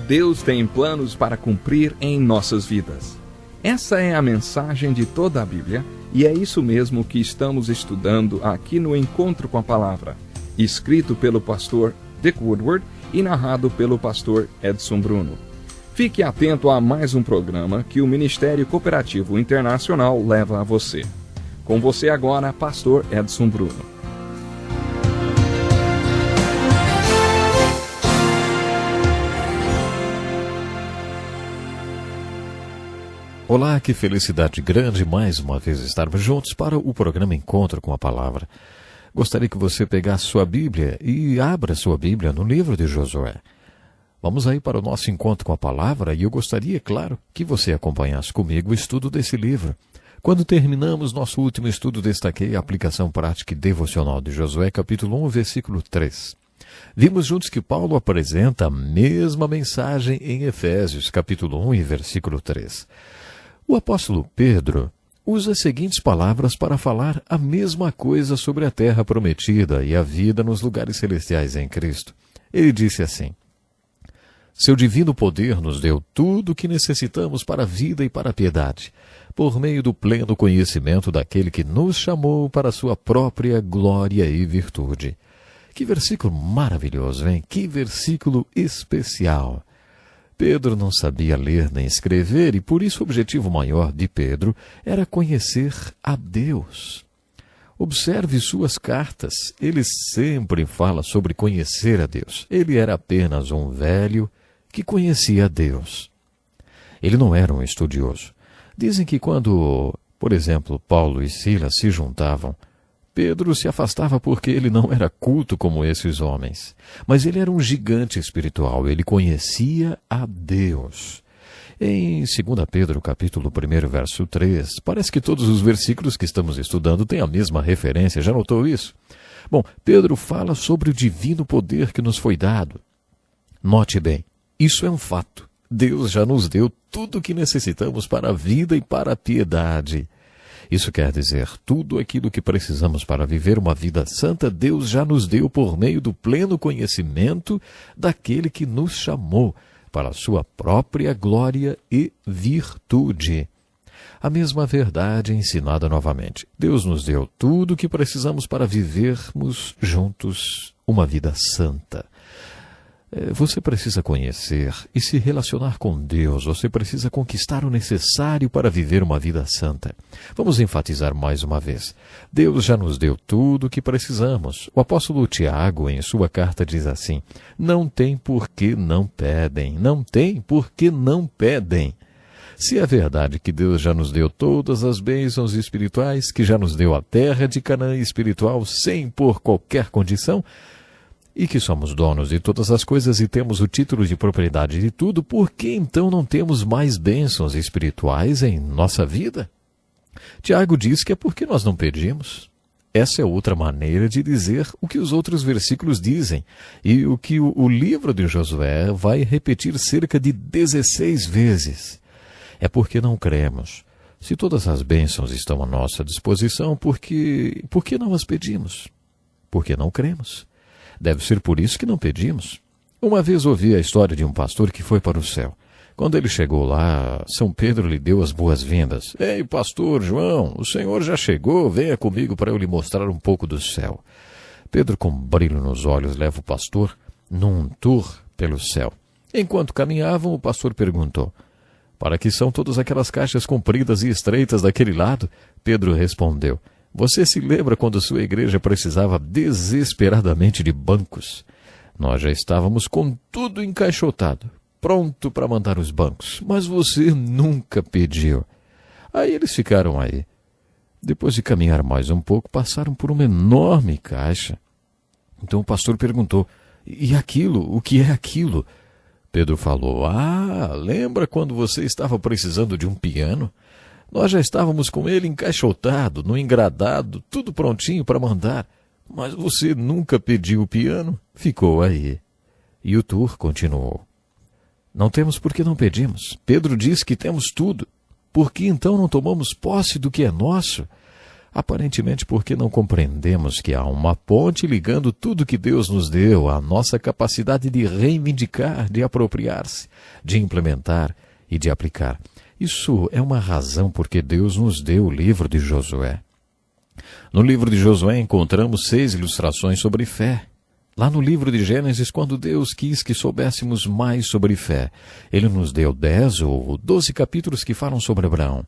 Deus tem planos para cumprir em nossas vidas. Essa é a mensagem de toda a Bíblia e é isso mesmo que estamos estudando aqui no Encontro com a Palavra, escrito pelo pastor Dick Woodward e narrado pelo pastor Edson Bruno. Fique atento a mais um programa que o Ministério Cooperativo Internacional leva a você. Com você agora, pastor Edson Bruno. Olá, que felicidade grande mais uma vez estarmos juntos para o programa Encontro com a Palavra. Gostaria que você pegasse sua Bíblia e abra sua Bíblia no livro de Josué. Vamos aí para o nosso Encontro com a Palavra e eu gostaria, claro, que você acompanhasse comigo o estudo desse livro. Quando terminamos nosso último estudo, destaquei a aplicação prática e devocional de Josué, capítulo 1, versículo 3. Vimos juntos que Paulo apresenta a mesma mensagem em Efésios, capítulo 1 e versículo 3. O apóstolo Pedro usa as seguintes palavras para falar a mesma coisa sobre a terra prometida e a vida nos lugares celestiais em Cristo. Ele disse assim: seu divino poder nos deu tudo o que necessitamos para a vida e para a piedade, por meio do pleno conhecimento daquele que nos chamou para a sua própria glória e virtude. Que versículo maravilhoso, hein? Que versículo especial! Pedro não sabia ler nem escrever e por isso o objetivo maior de Pedro era conhecer a Deus. Observe suas cartas, ele sempre fala sobre conhecer a Deus. Ele era apenas um velho que conhecia a Deus. Ele não era um estudioso. Dizem que quando, por exemplo, Paulo e Silas se juntavam, Pedro se afastava porque ele não era culto como esses homens. Mas ele era um gigante espiritual, ele conhecia a Deus. Em 2 Pedro, capítulo 1, verso 3, parece que todos os versículos que estamos estudando têm a mesma referência, já notou isso? Bom, Pedro fala sobre o divino poder que nos foi dado. Note bem, isso é um fato. Deus já nos deu tudo o que necessitamos para a vida e para a piedade. Isso quer dizer, tudo aquilo que precisamos para viver uma vida santa, Deus já nos deu por meio do pleno conhecimento daquele que nos chamou para a sua própria glória e virtude. A mesma verdade ensinada novamente. Deus nos deu tudo o que precisamos para vivermos juntos uma vida santa. Você precisa conhecer e se relacionar com Deus. Você precisa conquistar o necessário para viver uma vida santa. Vamos enfatizar mais uma vez. Deus já nos deu tudo o que precisamos. O apóstolo Tiago, em sua carta, diz assim: não tem por que não pedem. Não tem por que não pedem. Se é verdade que Deus já nos deu todas as bênçãos espirituais, que já nos deu a terra de Canaã espiritual sem por qualquer condição, e que somos donos de todas as coisas e temos o título de propriedade de tudo, por que então não temos mais bênçãos espirituais em nossa vida? Tiago diz que é porque nós não pedimos. Essa é outra maneira de dizer o que os outros versículos dizem, e o que o livro de Josué vai repetir cerca de 16 vezes. É porque não cremos. Se todas as bênçãos estão à nossa disposição, por que não as pedimos? Porque não cremos. Deve ser por isso que não pedimos. Uma vez ouvi a história de um pastor que foi para o céu. Quando ele chegou lá, São Pedro lhe deu as boas-vindas. Ei, pastor João, o senhor já chegou? Venha comigo para eu lhe mostrar um pouco do céu. Pedro, com brilho nos olhos, leva o pastor num tour pelo céu. Enquanto caminhavam, o pastor perguntou: para que são todas aquelas caixas compridas e estreitas daquele lado? Pedro respondeu: você se lembra quando sua igreja precisava desesperadamente de bancos? Nós já estávamos com tudo encaixotado, pronto para mandar os bancos, mas você nunca pediu. Aí eles ficaram aí. Depois de caminhar mais um pouco, passaram por uma enorme caixa. Então o pastor perguntou: e aquilo? O que é aquilo? Pedro falou: lembra quando você estava precisando de um piano? Nós já estávamos com ele encaixotado, no engradado, tudo prontinho para mandar. Mas você nunca pediu o piano? Ficou aí. E o tour continuou. Não temos porque não pedimos. Pedro diz que temos tudo. Por que então não tomamos posse do que é nosso? Aparentemente porque não compreendemos que há uma ponte ligando tudo que Deus nos deu à nossa capacidade de reivindicar, de apropriar-se, de implementar e de aplicar. Isso é uma razão porque Deus nos deu o livro de Josué. No livro de Josué encontramos 6 ilustrações sobre fé. Lá no livro de Gênesis, quando Deus quis que soubéssemos mais sobre fé, Ele nos deu 10 ou 12 capítulos que falam sobre Abraão.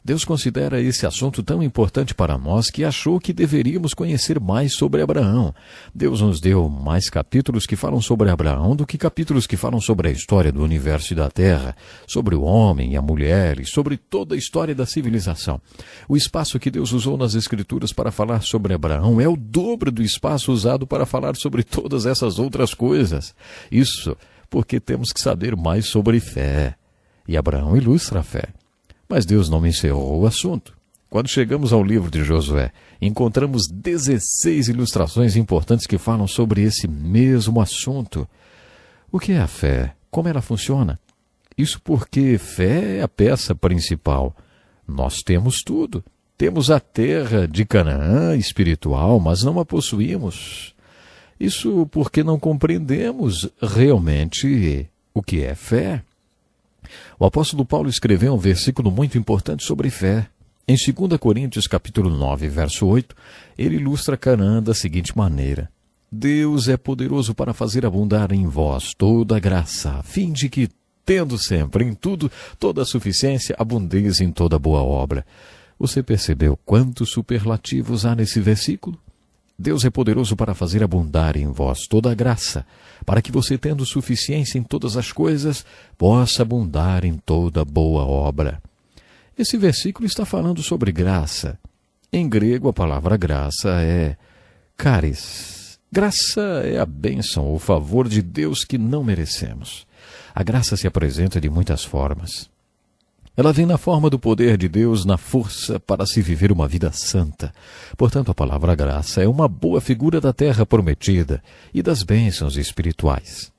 Deus considera esse assunto tão importante para nós que achou que deveríamos conhecer mais sobre Abraão. Deus nos deu mais capítulos que falam sobre Abraão do que capítulos que falam sobre a história do universo e da terra, sobre o homem e a mulher e sobre toda a história da civilização. O espaço que Deus usou nas Escrituras para falar sobre Abraão é o dobro do espaço usado para falar sobre todas essas outras coisas. Isso porque temos que saber mais sobre fé. E Abraão ilustra a fé. Mas Deus não encerrou o assunto. Quando chegamos ao livro de Josué, encontramos 16 ilustrações importantes que falam sobre esse mesmo assunto. O que é a fé? Como ela funciona? Isso porque fé é a peça principal. Nós temos tudo. Temos a terra de Canaã espiritual, mas não a possuímos. Isso porque não compreendemos realmente o que é fé. O apóstolo Paulo escreveu um versículo muito importante sobre fé. Em 2 Coríntios capítulo 9, verso 8, ele ilustra Canaã da seguinte maneira: Deus é poderoso para fazer abundar em vós toda a graça, a fim de que, tendo sempre em tudo toda a suficiência, abundeis em toda boa obra. Você percebeu quantos superlativos há nesse versículo? Deus é poderoso para fazer abundar em vós toda a graça, para que você, tendo suficiência em todas as coisas, possa abundar em toda boa obra. Esse versículo está falando sobre graça. Em grego, a palavra graça é charis. Graça é a bênção ou favor de Deus que não merecemos. A graça se apresenta de muitas formas. Ela vem na forma do poder de Deus, na força para se viver uma vida santa. Portanto, a palavra graça é uma boa figura da terra prometida e das bênçãos espirituais.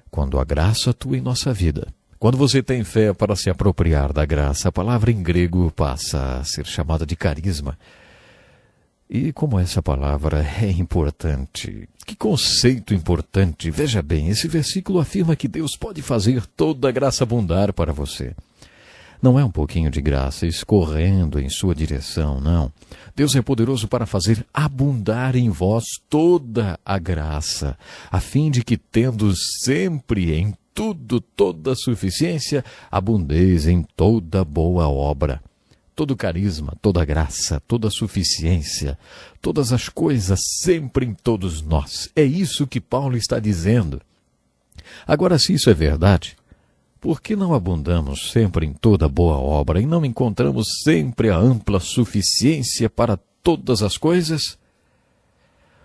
Quando a graça atua em nossa vida, quando você tem fé para se apropriar da graça, a palavra em grego passa a ser chamada de carisma. E como essa palavra é importante, que conceito importante! Veja bem, esse versículo afirma que Deus pode fazer toda a graça abundar para você. Não é um pouquinho de graça escorrendo em sua direção, não. Deus é poderoso para fazer abundar em vós toda a graça, a fim de que, tendo sempre em tudo toda a suficiência, abundeis em toda boa obra. Todo carisma, toda graça, toda suficiência, todas as coisas sempre em todos nós. É isso que Paulo está dizendo. Agora, se isso é verdade, por que não abundamos sempre em toda boa obra e não encontramos sempre a ampla suficiência para todas as coisas?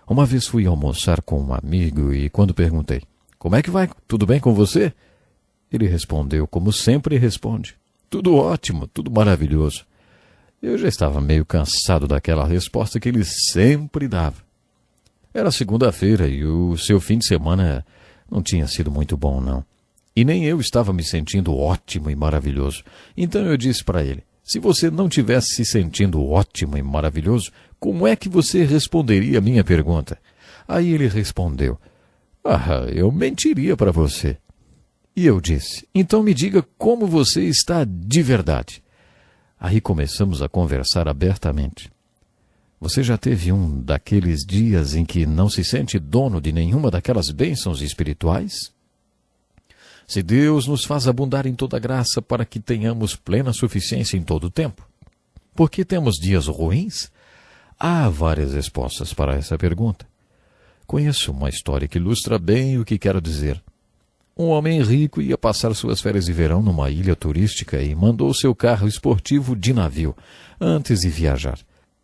Uma vez fui almoçar com um amigo e quando perguntei, como é que vai? Tudo bem com você? Ele respondeu como sempre responde, tudo ótimo, tudo maravilhoso. Eu já estava meio cansado daquela resposta que ele sempre dava. Era segunda-feira e o seu fim de semana não tinha sido muito bom, não. E nem eu estava me sentindo ótimo e maravilhoso. Então eu disse para ele, se você não tivesse se sentindo ótimo e maravilhoso, como é que você responderia a minha pergunta? Aí ele respondeu, eu mentiria para você. E eu disse, então me diga como você está de verdade. Aí começamos a conversar abertamente. Você já teve um daqueles dias em que não se sente dono de nenhuma daquelas bênçãos espirituais? Se Deus nos faz abundar em toda graça para que tenhamos plena suficiência em todo o tempo, por que temos dias ruins? Há várias respostas para essa pergunta. Conheço uma história que ilustra bem o que quero dizer. Um homem rico ia passar suas férias de verão numa ilha turística e mandou seu carro esportivo de navio antes de viajar.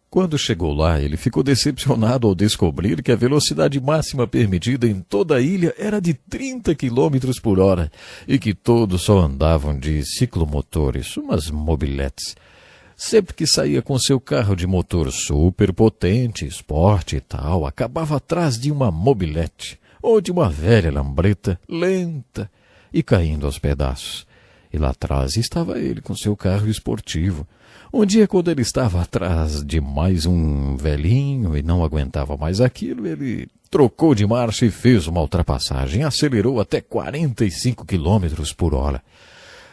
Quando chegou lá, ele ficou decepcionado ao descobrir que a velocidade máxima permitida em toda a ilha era de 30 km por hora e que todos só andavam de ciclomotores, umas mobiletes. Sempre que saía com seu carro de motor super potente, esporte e tal, acabava atrás de uma mobilete ou de uma velha lambreta lenta e caindo aos pedaços. E lá atrás estava ele com seu carro esportivo. Um dia, quando ele estava atrás de mais um velhinho e não aguentava mais aquilo, ele trocou de marcha e fez uma ultrapassagem. Acelerou até 45 quilômetros por hora.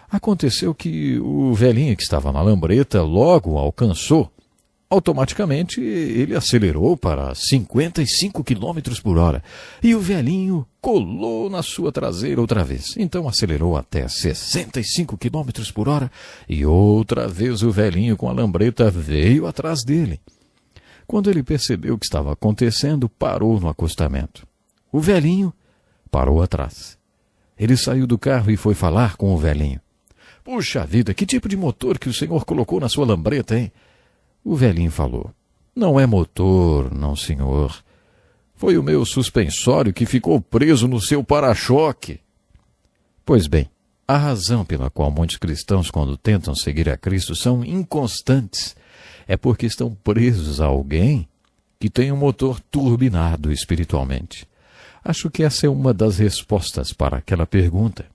Aconteceu que o velhinho que estava na lambreta logo alcançou. Automaticamente, ele acelerou para 55 quilômetros por hora. E o velhinho colou na sua traseira outra vez. Então acelerou até 65 quilômetros por hora. E outra vez o velhinho com a lambreta veio atrás dele. Quando ele percebeu o que estava acontecendo, parou no acostamento. O velhinho parou atrás. Ele saiu do carro e foi falar com o velhinho. Puxa vida, que tipo de motor que o senhor colocou na sua lambreta, hein? O velhinho falou, não é motor, não senhor. Foi o meu suspensório que ficou preso no seu para-choque. Pois bem, a razão pela qual muitos cristãos, quando tentam seguir a Cristo, são inconstantes é porque estão presos a alguém que tem um motor turbinado espiritualmente. Acho que essa é uma das respostas para aquela pergunta.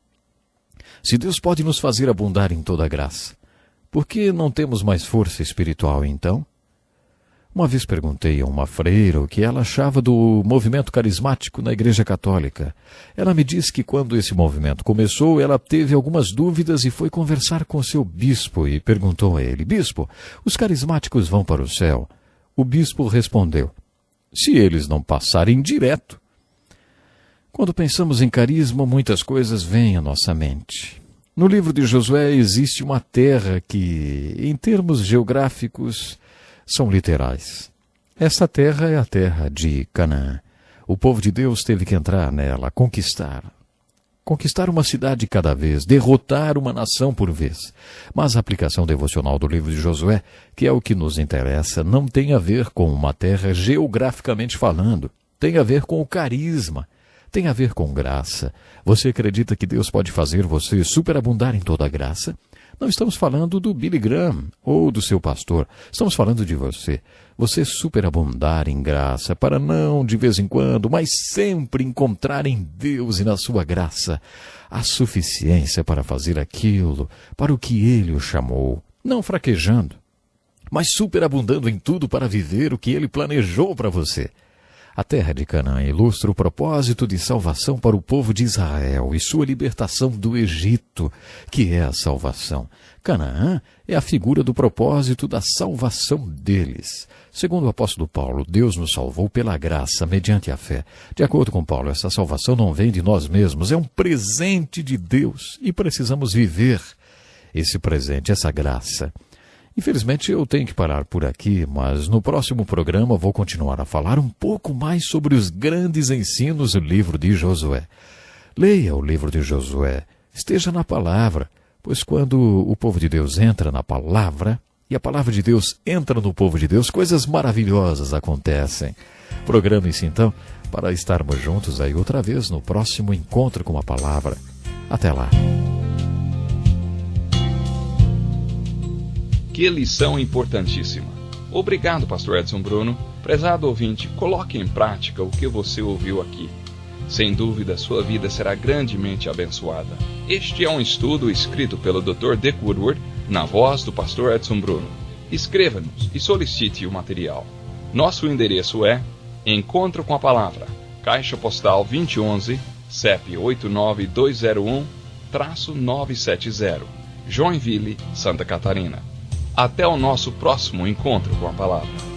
Se Deus pode nos fazer abundar em toda graça, por que não temos mais força espiritual, então? Uma vez perguntei a uma freira o que ela achava do movimento carismático na Igreja Católica. Ela me disse que quando esse movimento começou, ela teve algumas dúvidas e foi conversar com seu bispo e perguntou a ele, Bispo, os carismáticos vão para o céu? O bispo respondeu, se eles não passarem direto. Quando pensamos em carisma, muitas coisas vêm à nossa mente. No livro de Josué existe uma terra que, em termos geográficos, são literais. Essa terra é a terra de Canaã. O povo de Deus teve que entrar nela, conquistar uma cidade de cada vez, derrotar uma nação por vez. Mas a aplicação devocional do livro de Josué, que é o que nos interessa, não tem a ver com uma terra geograficamente falando, tem a ver com o carisma. Tem a ver com graça. Você acredita que Deus pode fazer você superabundar em toda a graça? Não estamos falando do Billy Graham ou do seu pastor. Estamos falando de você. Você superabundar em graça para não, de vez em quando, mas sempre encontrar em Deus e na sua graça a suficiência para fazer aquilo para o que Ele o chamou. Não fraquejando, mas superabundando em tudo para viver o que Ele planejou para você. A terra de Canaã ilustra o propósito de salvação para o povo de Israel e sua libertação do Egito, que é a salvação. Canaã é a figura do propósito da salvação deles. Segundo o apóstolo Paulo, Deus nos salvou pela graça, mediante a fé. De acordo com Paulo, essa salvação não vem de nós mesmos, é um presente de Deus e precisamos viver esse presente, essa graça. Infelizmente eu tenho que parar por aqui, mas no próximo programa vou continuar a falar um pouco mais sobre os grandes ensinos do livro de Josué. Leia o livro de Josué, esteja na palavra, pois quando o povo de Deus entra na palavra, e a palavra de Deus entra no povo de Deus, coisas maravilhosas acontecem. Programe-se então para estarmos juntos aí outra vez no próximo Encontro com a Palavra. Até lá. Que lição importantíssima. Obrigado, pastor Edson Bruno. Prezado ouvinte, coloque em prática o que você ouviu aqui. Sem dúvida, sua vida será grandemente abençoada. Este é um estudo escrito pelo Dr. Dick Woodward, na voz do pastor Edson Bruno. Escreva-nos e solicite o material. Nosso endereço é Encontro com a Palavra, Caixa Postal 2011, CEP 89201-970, Joinville, Santa Catarina. Até o nosso próximo Encontro com a Palavra.